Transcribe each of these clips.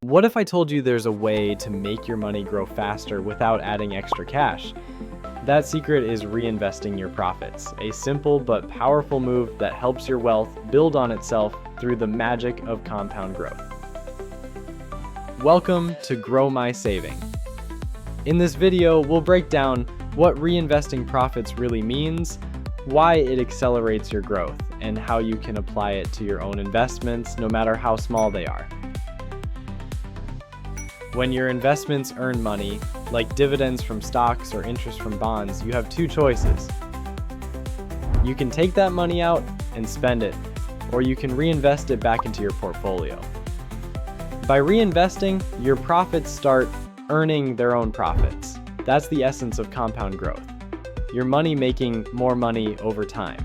What if I told you there's a way to make your money grow faster without adding extra cash? That secret is reinvesting your profits, a simple but powerful move that helps your wealth build on itself through the magic of compound growth. Welcome to Grow My Saving. In this video, we'll break down what reinvesting profits really means, why it accelerates your growth, and how you can apply it to your own investments, no matter how small they are. When your investments earn money, like dividends from stocks or interest from bonds, you have two choices. You can take that money out and spend it, or you can reinvest it back into your portfolio. By reinvesting, your profits start earning their own profits. That's the essence of compound growth. Your money making more money over time.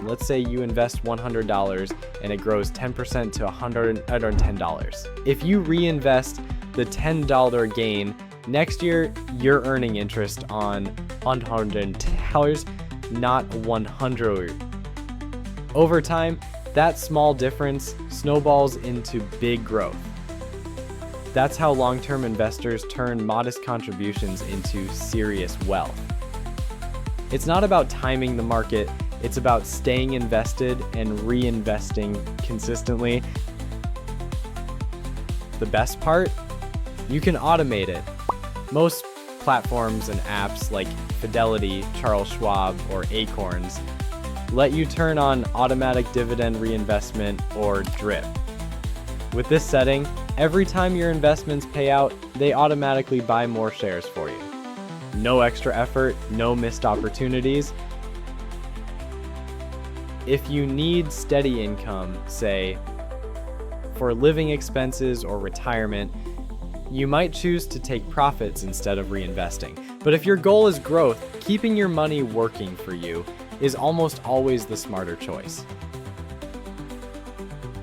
Let's say you invest $100 and it grows 10% to $110. If you reinvest the $10 gain, next year you're earning interest on $110, not $100. Over time, that small difference snowballs into big growth. That's how long-term investors turn modest contributions into serious wealth. It's not about timing the market. It's about staying invested and reinvesting consistently. The best part? You can automate it. Most platforms and apps like Fidelity, Charles Schwab, or Acorns let you turn on automatic dividend reinvestment or DRIP. With this setting, every time your investments pay out, they automatically buy more shares for you. No extra effort, no missed opportunities. If you need steady income, say, for living expenses or retirement, you might choose to take profits instead of reinvesting. But if your goal is growth, keeping your money working for you is almost always the smarter choice.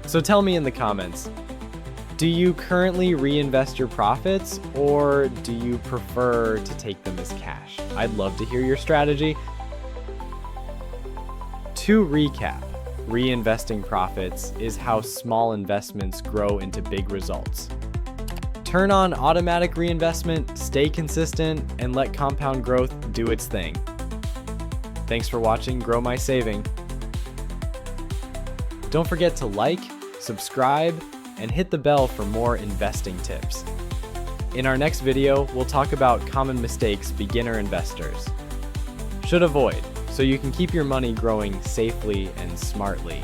So tell me in the comments, do you currently reinvest your profits, or do you prefer to take them as cash? I'd love to hear your strategy. To recap, reinvesting profits is how small investments grow into big results. Turn on automatic reinvestment, stay consistent, and let compound growth do its thing. Thanks for watching Grow My Saving. Don't forget to like, subscribe, and hit the bell for more investing tips. In our next video, we'll talk about common mistakes beginner investors should avoid, so you can keep your money growing safely and smartly.